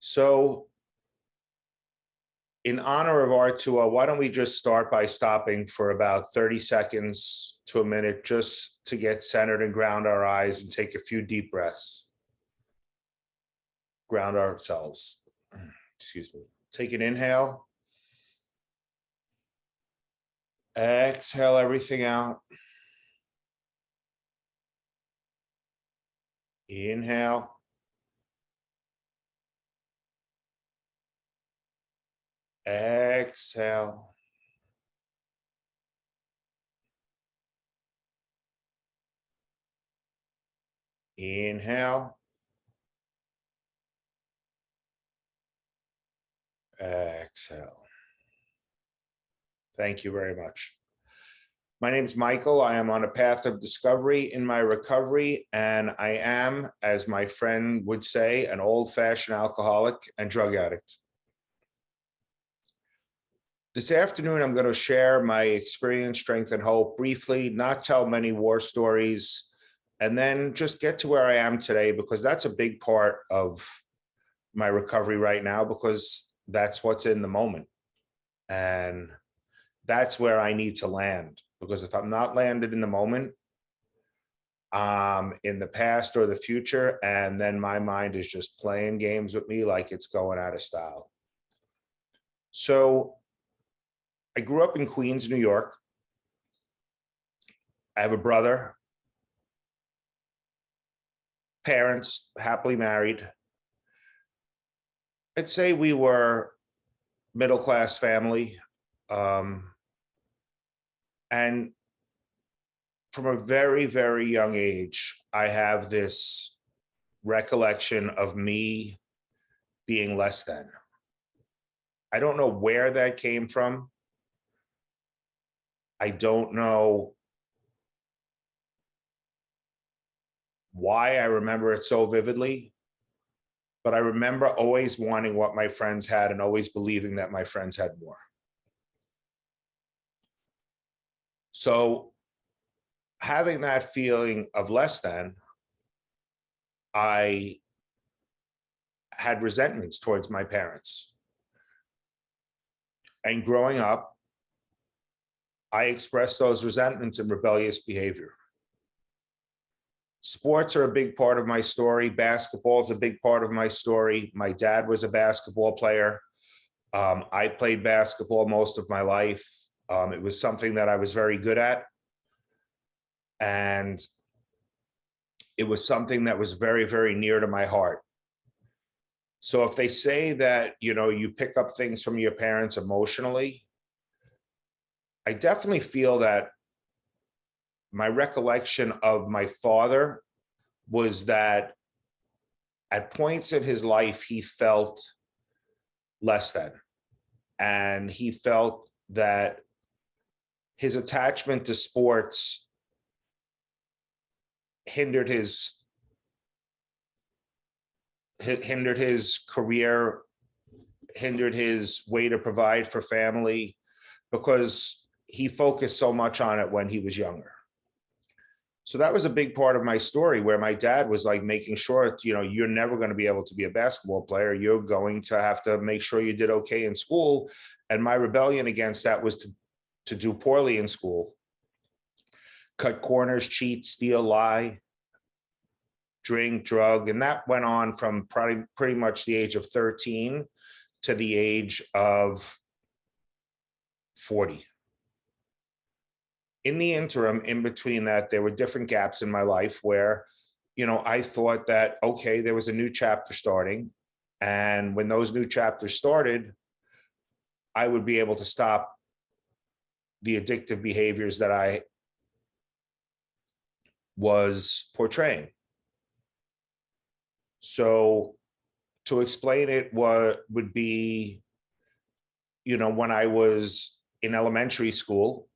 So in honor of R2O, why don't we just start by stopping for about 30 seconds to a minute just to get centered and ground our eyes and take a few deep breaths. Ground ourselves. Excuse me. Take an inhale. Exhale everything out. Inhale. Exhale. Inhale. Exhale. Thank you very much. My name is Michael. I am on a path of discovery in my recovery, and I am, as my friend would say, an old-fashioned alcoholic and drug addict. This afternoon, I'm going to share my experience, strength, and hope briefly, not tell many war stories, and then just get to where I am today, because that's a big part of my recovery right now, because that's what's in the moment. And that's where I need to land, because if I'm not landed in the moment, in the past or the future, and then my mind is just playing games with me like it's going out of style. So I grew up in Queens, New York. I have a brother, parents, happily married. I'd say we were middle-class family. And from a very, very young age, I have this recollection of me being less than. I don't know where that came from. I don't know why I remember it so vividly, but I remember always wanting what my friends had and always believing that my friends had more. So having that feeling of less than, I had resentments towards my parents. And growing up, I expressed those resentments in rebellious behavior. Sports are a big part of my story. Basketball is a big part of my story. My dad was a basketball player. I played basketball most of my life. It was something that I was very good at. And it was something that was very, very near to my heart. So if they say that, you pick up things from your parents emotionally, I definitely feel that my recollection of my father was that at points in his life, he felt less than. And he felt that his attachment to sports hindered his career, hindered his way to provide for family, because he focused so much on it when he was younger. So that was a big part of my story, where my dad was like making sure, you're never going to be able to be a basketball player. You're going to have to make sure you did okay in school. And my rebellion against that was to do poorly in school, cut corners, cheat, steal, lie, drink, drug. And that went on from pretty much the age of 13 to the age of 40. In the interim, in between that, there were different gaps in my life where, I thought that, okay, there was a new chapter starting. And when those new chapters started, I would be able to stop the addictive behaviors that I was portraying. So to explain it, what would be, when I was in elementary school,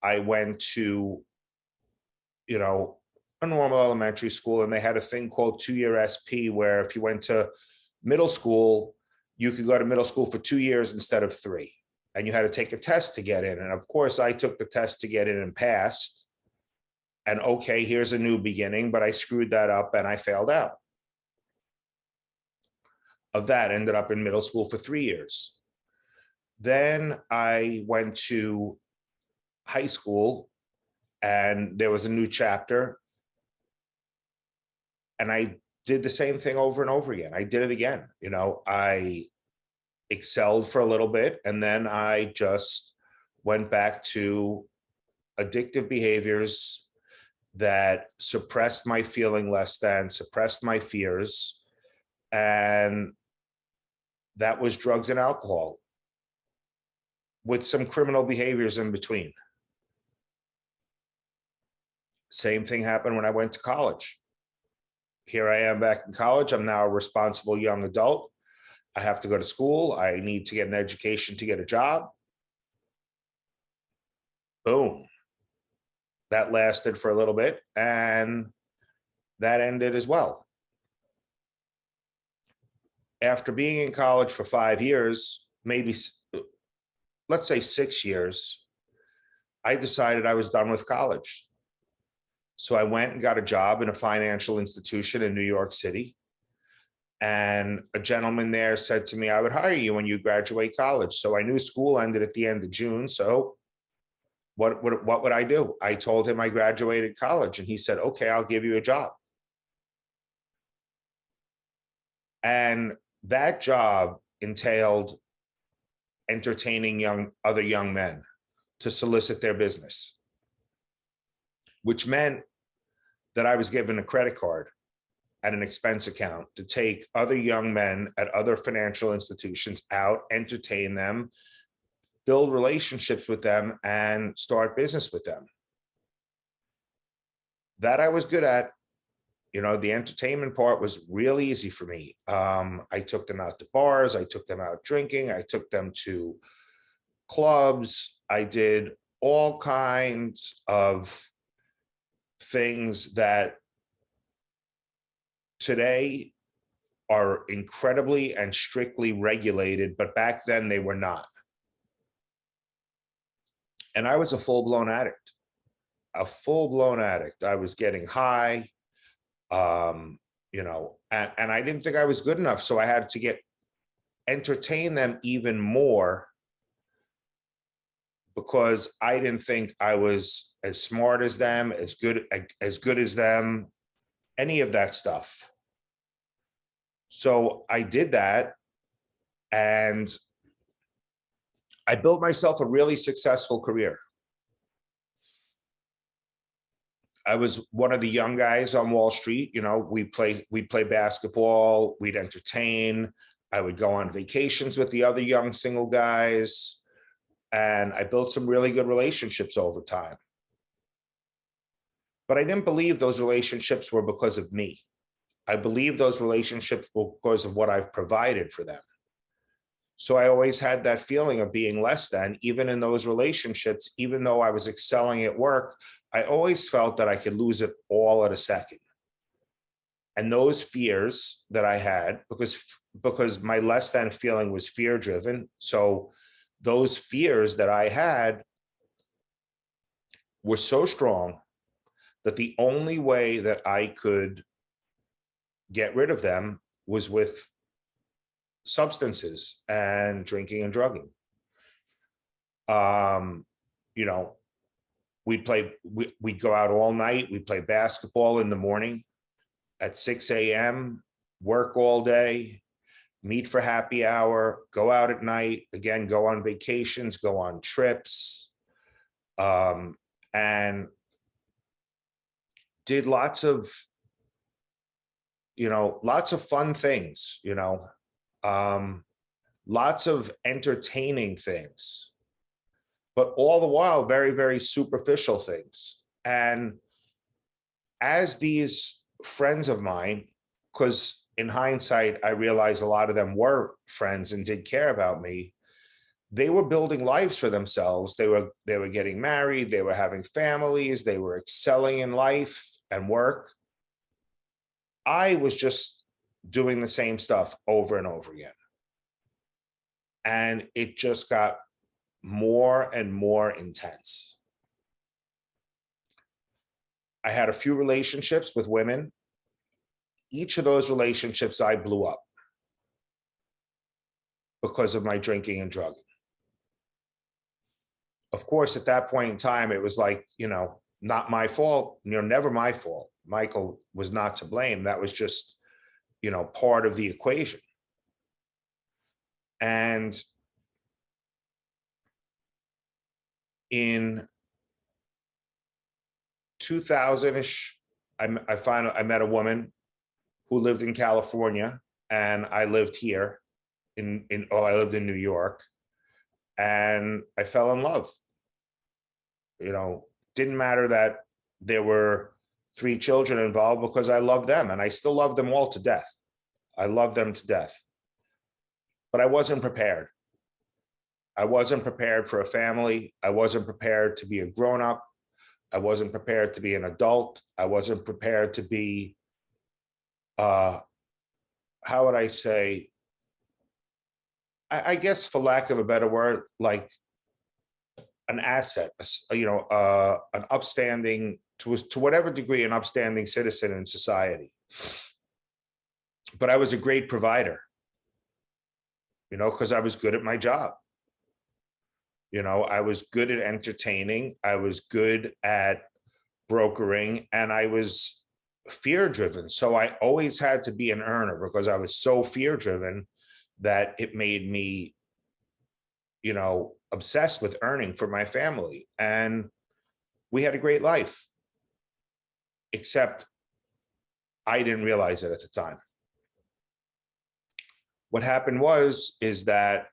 I went to, a normal elementary school, and they had a thing called 2-year SP, where if you went to middle school, you could go to middle school for 2 years instead of 3. And you had to take a test to get in. And of course, I took the test to get in and passed. And okay, here's a new beginning, but I screwed that up and I failed out. of that. Ended up in middle school for 3 years. Then I went to high school and there was a new chapter. And I did the same thing over and over again. I did it again. I excelled for a little bit, and then I just went back to addictive behaviors that suppressed my feeling less than, suppressed my fears. And that was drugs and alcohol, with some criminal behaviors in between. Same thing happened when I went to college. Here I am back in college. I'm now a responsible young adult. I have to go to school. I need to get an education to get a job. Boom. That lasted for a little bit, and that ended as well. After being in college for 5 years, maybe, let's say 6 years, I decided I was done with college. So I went and got a job in a financial institution in New York City. And a gentleman there said to me, I would hire you when you graduate college. So I knew school ended at the end of June. So what would I do? I told him I graduated college, and he said, okay, I'll give you a job. And that job entailed entertaining other young men to solicit their business, which meant that I was given a credit card and an expense account to take other young men at other financial institutions out, entertain them, build relationships with them, and start business with them. That I was good at. The entertainment part was really easy for me. I took them out to bars. I took them out drinking. I took them to clubs. I did all kinds of things that today are incredibly and strictly regulated, but back then they were not. And I was a full-blown addict. I was getting high, and I didn't think I was good enough. So I had to entertain them even more, because I didn't think I was as smart as them, as good as them, any of that stuff. So I did that, and I built myself a really successful career. I was one of the young guys on Wall Street. We'd play basketball, we'd entertain. I would go on vacations with the other young single guys, and I built some really good relationships over time. But I didn't believe those relationships were because of me. I believe those relationships were because of what I've provided for them. So I always had that feeling of being less than, even in those relationships. Even though I was excelling at work, I always felt that I could lose it all at a second. And those fears that I had, because my less than feeling was fear driven. So those fears that I had were so strong that the only way that I could get rid of them was with substances and drinking and drugging. We'd go out all night. We'd play basketball in the morning at 6 a.m., work all day, meet for happy hour, go out at night, again, go on vacations, go on trips, and did lots of fun things, lots of entertaining things, but all the while very, very superficial things. And as these friends of mine, because in hindsight, I realized a lot of them were friends and did care about me, they were building lives for themselves. They were getting married, they were having families, they were excelling in life and work. I was just doing the same stuff over and over again. And it just got more and more intense. I had a few relationships with women. Each of those relationships I blew up. because of my drinking and drugging. Of course, at that point in time, it was like, not my fault, never my fault. Michael was not to blame. That was just, part of the equation. And in 2000-ish, I met a woman who lived in California, and I lived here I lived in New York, and I fell in love. Didn't matter that there were 3 children involved, because I loved them, and I still love them all to death. I love them to death. But I wasn't prepared. I wasn't prepared for a family. I wasn't prepared to be a grown-up. I wasn't prepared to be an adult. I wasn't prepared to be, how would I say, I guess, for lack of a better word, like an asset, an upstanding, to whatever degree, an upstanding citizen in society. But I was a great provider, because I was good at my job. I was good at entertaining. I was good at brokering, and I was fear driven. So I always had to be an earner, because I was so fear driven that it made me, obsessed with earning for my family. And we had a great life, except I didn't realize it at the time. What happened is that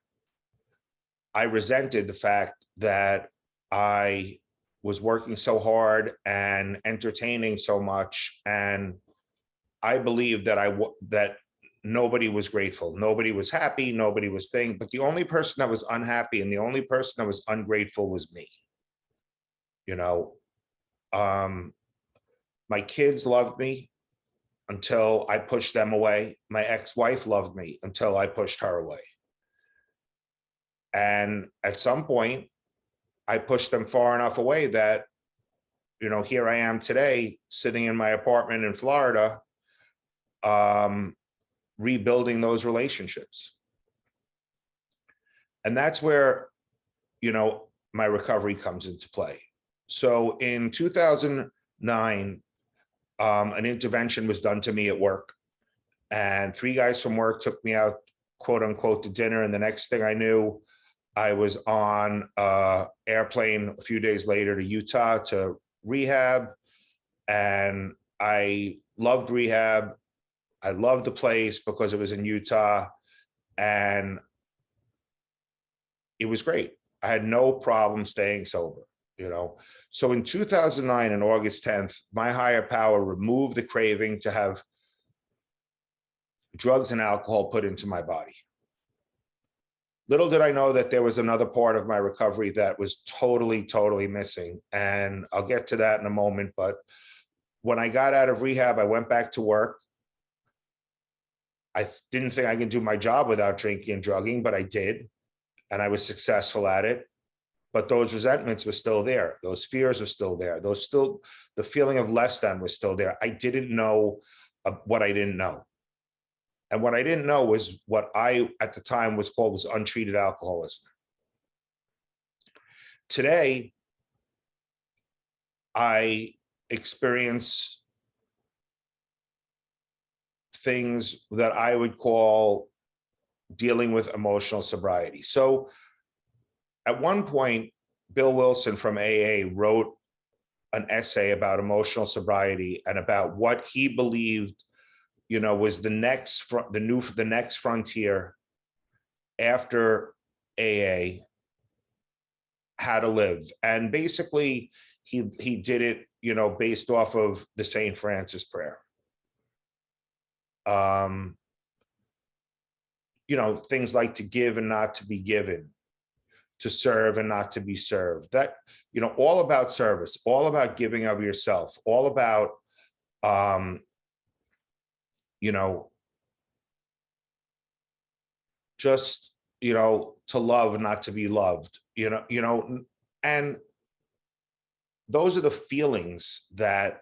I resented the fact that I was working so hard and entertaining so much, and I believed that nobody was grateful, nobody was happy, nobody was thankful. But the only person that was unhappy and the only person that was ungrateful was me. My kids loved me until I pushed them away. My ex-wife loved me until I pushed her away. And at some point, I pushed them far enough away that, here I am today, sitting in my apartment in Florida, rebuilding those relationships. And that's where, my recovery comes into play. So in 2009, an intervention was done to me at work, and 3 guys from work took me out, quote unquote, to dinner. And the next thing I knew, I was on an airplane a few days later to Utah to rehab. And I loved rehab. I loved the place because it was in Utah, and it was great. I had no problem staying sober, So in 2009, on August 10th, my higher power removed the craving to have drugs and alcohol put into my body. Little did I know that there was another part of my recovery that was totally, totally missing. And I'll get to that in a moment. But when I got out of rehab, I went back to work. I didn't think I could do my job without drinking and drugging, but I did. And I was successful at it. But those resentments were still there. Those fears were still there. The feeling of less than was still there. I didn't know what I didn't know. And what I didn't know was what I, at the time, was untreated alcoholism. Today, I experience things that I would call dealing with emotional sobriety. So at one point, Bill Wilson from AA wrote an essay about emotional sobriety and about what he believed, was the next frontier after AA, how to live. And basically he did it, based off of the St. Francis prayer. Things like to give and not to be given, to serve and not to be served. That, all about service, all about giving of yourself, all about, just, to love and not to be loved, and those are the feelings that,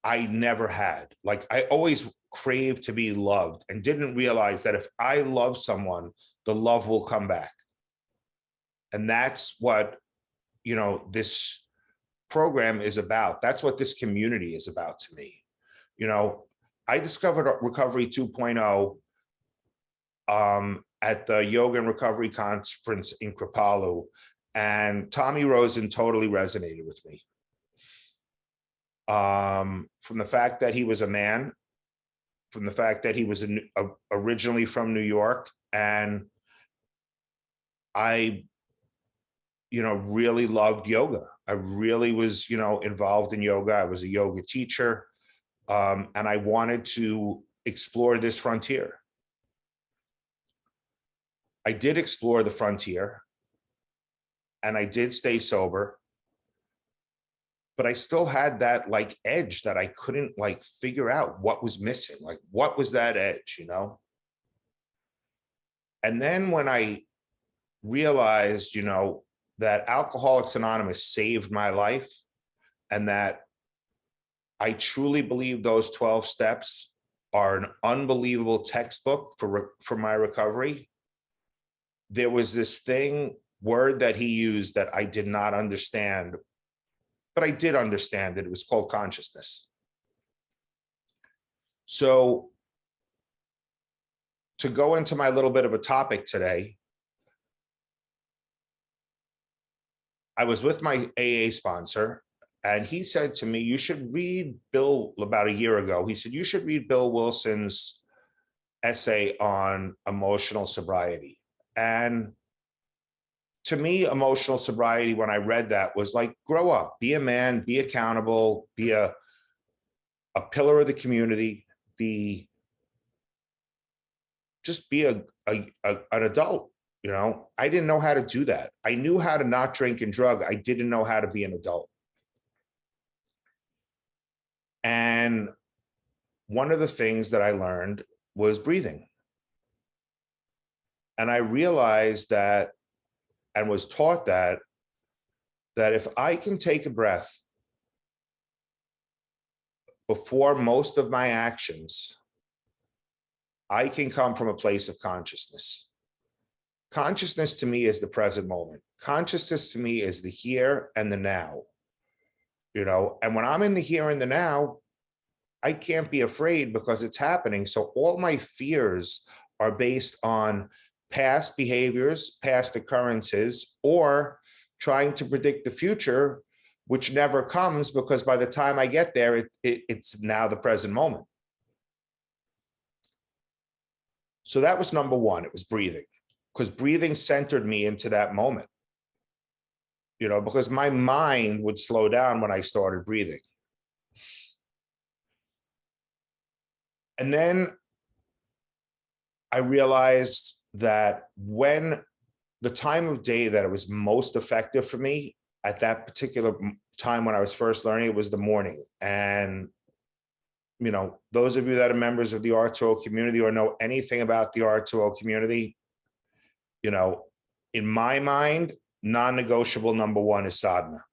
I never had. Like, I always craved to be loved and didn't realize that if I love someone, the love will come back. And that's what, this program is about. That's what this community is about to me. I discovered Recovery 2.0 at the Yoga and Recovery Conference in Kripalu, and Tommy Rosen totally resonated with me. From the fact that he was a man, from the fact that he was originally from New York, and I, really loved yoga. I really was, involved in yoga. I was a yoga teacher, and I wanted to explore this frontier. I did explore the frontier, and I did stay sober, but I still had that like edge that I couldn't like figure out what was missing. Like, what was that edge, And then when I realized, that Alcoholics Anonymous saved my life, and that I truly believe those 12 steps are an unbelievable textbook for my recovery, there was this word that he used that I did not understand, but I did understand it. It was called consciousness. So to go into my little bit of a topic today, I was with my AA sponsor, and he said to me, you should read Bill, about a year ago, he said, you should read Bill Wilson's essay on emotional sobriety. And to me, emotional sobriety, when I read that, was like, grow up, be a man, be accountable, be a pillar of the community, just be an adult. I didn't know how to do that. I knew how to not drink and drug. I didn't know how to be an adult. And one of the things that I learned was breathing. And I realized that, and was taught that if I can take a breath before most of my actions, I can come from a place of consciousness. Consciousness to me is the present moment. Consciousness to me is the here and the now. And when I'm in the here and the now, I can't be afraid because it's happening. So all my fears are based on past behaviors, past occurrences, or trying to predict the future, which never comes, because by the time I get there, it's now the present moment. So that was number one. It was breathing, because breathing centered me into that moment, because my mind would slow down when I started breathing. And then I realized that when the time of day that it was most effective for me at that particular time when I was first learning, it was the morning. And, those of you that are members of the R2O community or know anything about the R2O community, in my mind, non-negotiable number one is sadhana.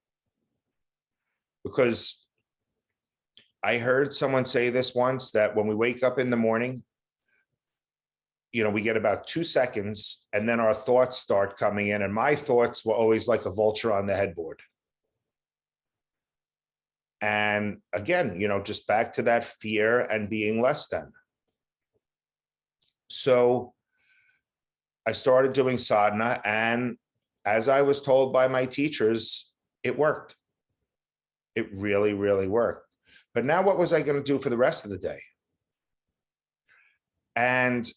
Because I heard someone say this once, that when we wake up in the morning, we get about 2 seconds, and then our thoughts start coming in. And my thoughts were always like a vulture on the headboard. And again, just back to that fear and being less than. So I started doing sadhana, and as I was told by my teachers, it worked. It really, really worked. But now what was I going to do for the rest of the day? And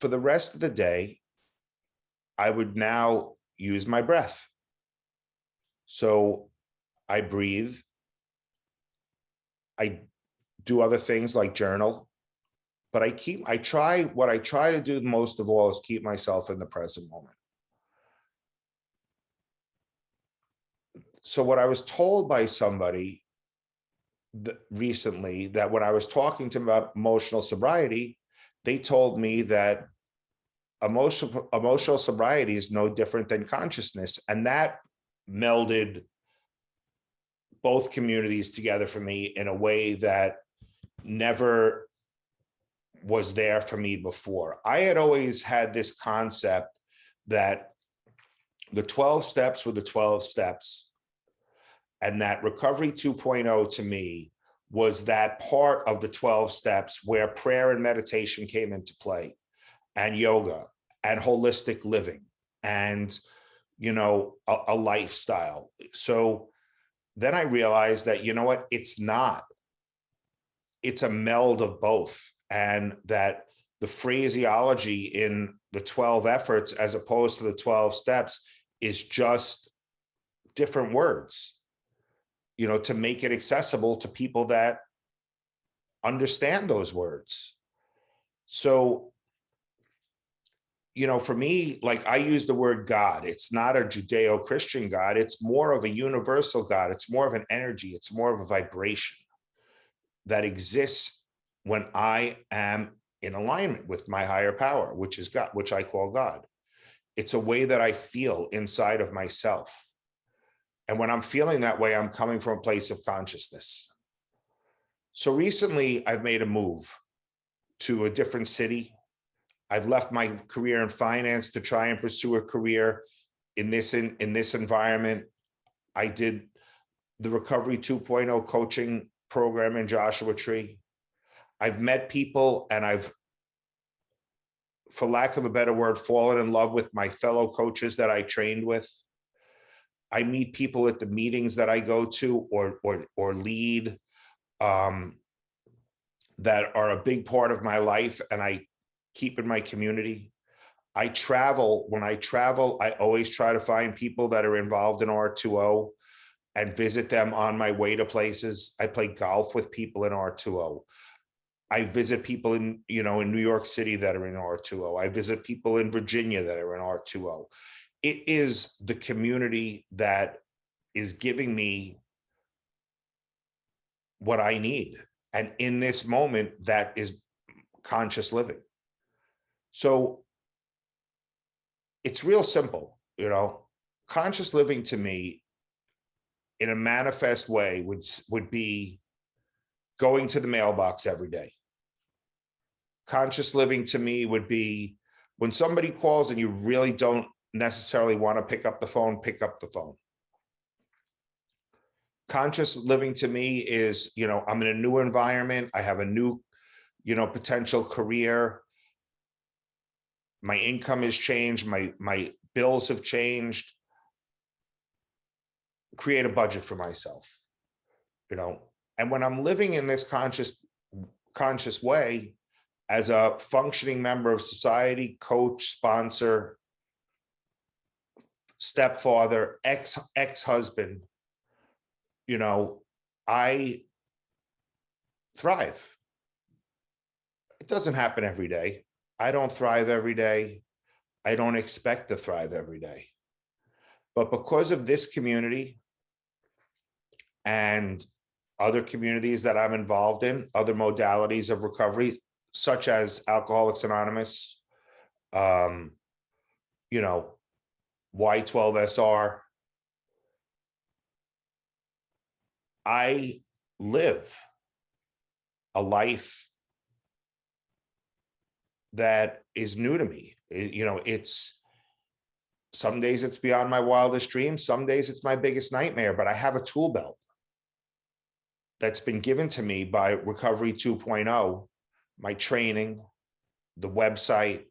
for the rest of the day, I would now use my breath. So I breathe. I do other things like journal, but what I try to do most of all is keep myself in the present moment. So what I was told by somebody recently, that when I was talking to them about emotional sobriety, they told me that emotional sobriety is no different than consciousness. And that melded both communities together for me in a way that never was there for me before. I had always had this concept that the 12 steps were the 12 steps, and that Recovery 2.0 to me was that part of the 12 steps where prayer and meditation came into play, and yoga and holistic living and, you know, a lifestyle. So then I realized that, you know what, it's not. It's a meld of both. And that the phraseology in the 12 efforts as opposed to the 12 steps is just different words, you know, to make it accessible to people that understand those words. So, you know, for me, like, I use the word God. It's not a Judeo-Christian God. It's more of a universal God. It's more of an energy. It's more of a vibration that exists when I am in alignment with my higher power, which is God, which I call God. It's a way that I feel inside of myself. And when I'm feeling that way, I'm coming from a place of consciousness. So recently, I've made a move to a different city. I've left my career in finance to try and pursue a career in this environment. I did the Recovery 2.0 coaching program in Joshua Tree. I've met people, and I've, for lack of a better word, fallen in love with my fellow coaches that I trained with. I meet people at the meetings that I go to or lead, that are a big part of my life, and I keep in my community. I travel. When I travel, I always try to find people that are involved in R2O and visit them on my way to places. I play golf with people in R2O. I visit people in, you know, in New York City that are in R2O. I visit people in Virginia that are in R2O. It is the community that is giving me what I need. And in this moment, that is conscious living. So it's real simple, you know. Conscious living to me, in a manifest way, would be going to the mailbox every day. Conscious living to me would be when somebody calls and you really don't necessarily want to pick up the phone, pick up the phone. Conscious living to me is, you know, I'm in a new environment. I have a new, you know, potential career. My income has changed. My bills have changed. Create a budget for myself, you know. And when I'm living in this conscious way, as a functioning member of society, coach, sponsor, stepfather, ex-husband, you know, I thrive. It doesn't happen every day. I don't thrive every day. I don't expect to thrive every day. But because of this community and other communities that I'm involved in, other modalities of recovery, such as Alcoholics Anonymous, you know, Y12SR, I live a life that is new to me. You know, it's, some days it's beyond my wildest dreams. Some days it's my biggest nightmare, but I have a tool belt that's been given to me by Recovery 2.0, my training, the website,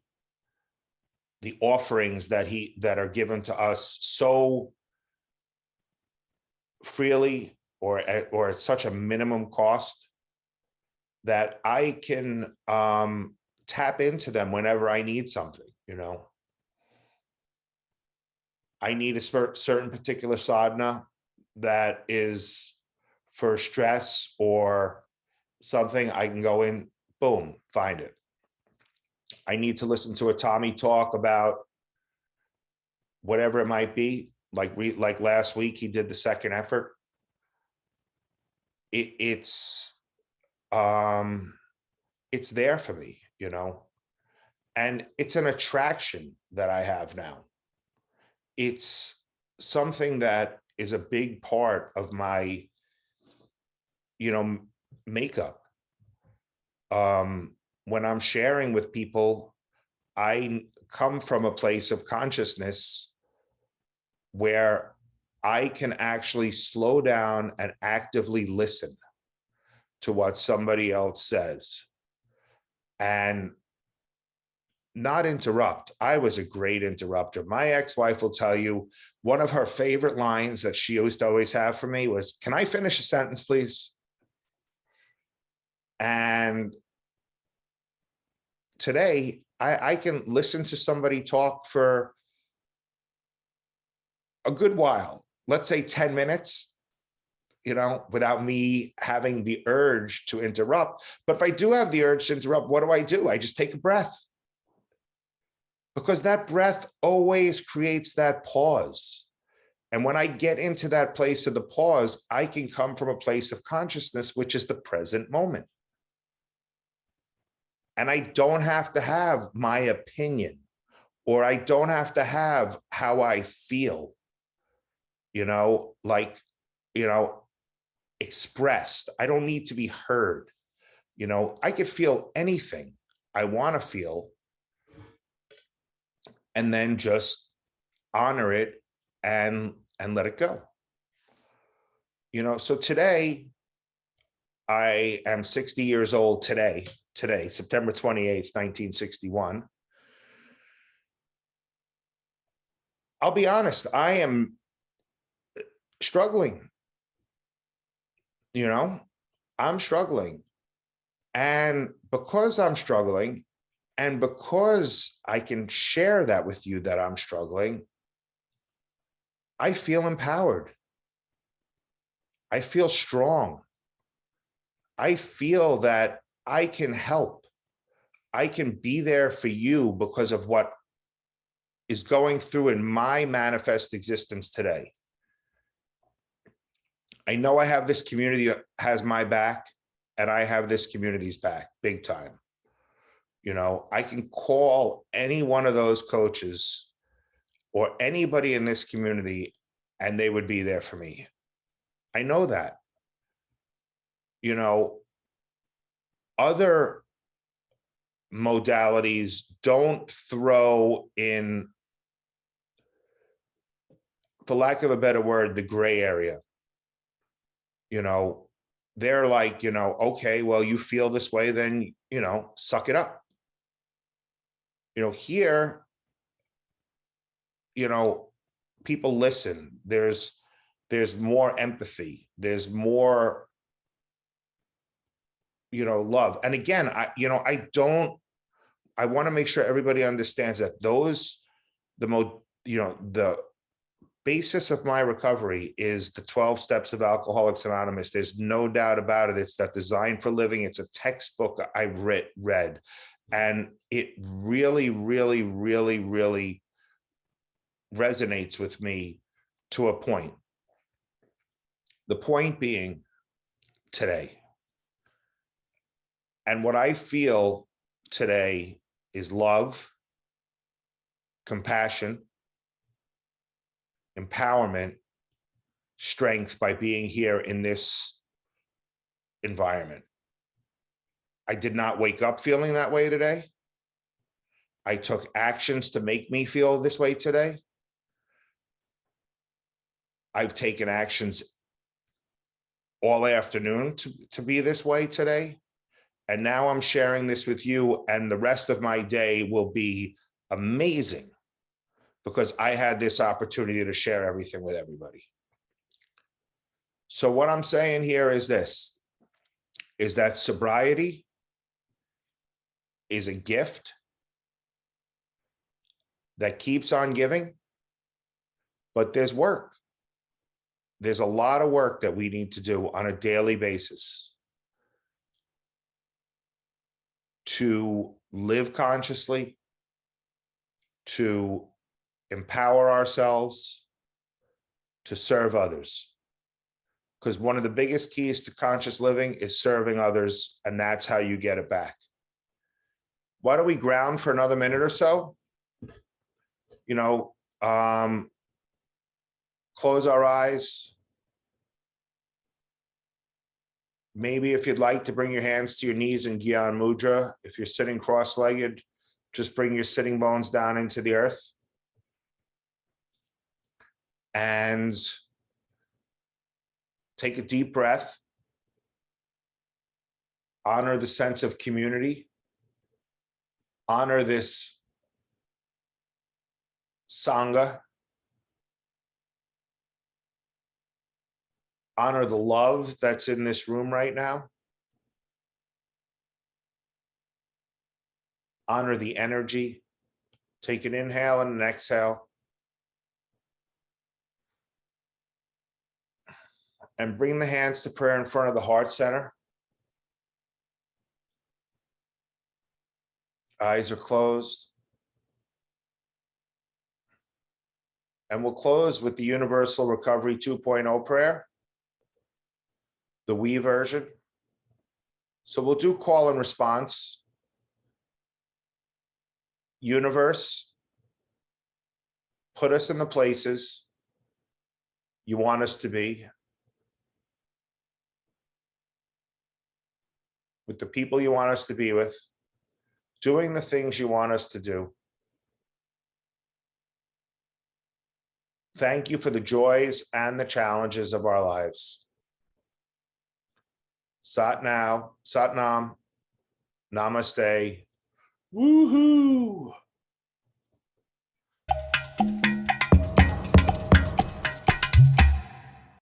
the offerings that are given to us so freely or at such a minimum cost that I can tap into them whenever I need something, you know. I need a certain particular sadhana that is for stress or something. I can go in, boom, find it. I need to listen to a Tommy talk about whatever it might be. Like last week, he did the second effort. It's there for me, you know, and it's an attraction that I have now. It's something that is a big part of my makeup. When I'm sharing with people, I come from a place of consciousness where I can actually slow down and actively listen to what somebody else says and not interrupt. I was a great interrupter. My ex-wife will tell you one of her favorite lines that she used to always have for me was, "Can I finish a sentence, please?" And today, I can listen to somebody talk for a good while, let's say 10 minutes, without me having the urge to interrupt. But if I do have the urge to interrupt, what do? I just take a breath. Because that breath always creates that pause. And when I get into that place of the pause, I can come from a place of consciousness, which is the present moment. And I don't have to have my opinion, or I don't have to have how I feel, expressed. I don't need to be heard. I could feel anything I want to feel and then just honor it and let it go. So today, I am 60 years old today, September 28th, 1961. I'll be honest, I am struggling. I'm struggling. And because I'm struggling, and because I can share that with you that I'm struggling, I feel empowered. I feel strong. I feel that I can help. I can be there for you because of what is going through in my manifest existence today. I know I have this community that has my back, and I have this community's back big time. I can call any one of those coaches or anybody in this community, and they would be there for me. I know that. Other modalities don't throw in, for lack of a better word, the gray area. They're like, okay, well, you feel this way, then, suck it up. Here, people listen. There's more empathy. There's more, love. And again, I want to make sure everybody understands that the basis of my recovery is the 12 steps of Alcoholics Anonymous. There's no doubt about it. It's that Design for Living. It's a textbook I've read. And it really, really, really, really resonates with me to a point. The point being today. And what I feel today is love, compassion, empowerment, strength by being here in this environment. I did not wake up feeling that way today. I took actions to make me feel this way today. I've taken actions all afternoon to be this way today. And now I'm sharing this with you, and the rest of my day will be amazing because I had this opportunity to share everything with everybody. So what I'm saying here is this, is that sobriety is a gift that keeps on giving, but there's work. There's a lot of work that we need to do on a daily basis to live consciously, to empower ourselves, to serve others. Because one of the biggest keys to conscious living is serving others, and that's how you get it back. Why don't we ground for another minute or so? Close our eyes. Maybe if you'd like to bring your hands to your knees in Gyan Mudra, if you're sitting cross-legged, just bring your sitting bones down into the earth. And take a deep breath. Honor the sense of community. Honor this Sangha. Honor the love that's in this room right now. Honor the energy. Take an inhale and an exhale. And bring the hands to prayer in front of the heart center. Eyes are closed. And we'll close with the Universal Recovery 2.0 prayer, the we version. So we'll do call and response. Universe, put us in the places you want us to be, with the people you want us to be with, doing the things you want us to do. Thank you for the joys and the challenges of our lives. Sat Now, Sat Nam, Namaste, woohoo.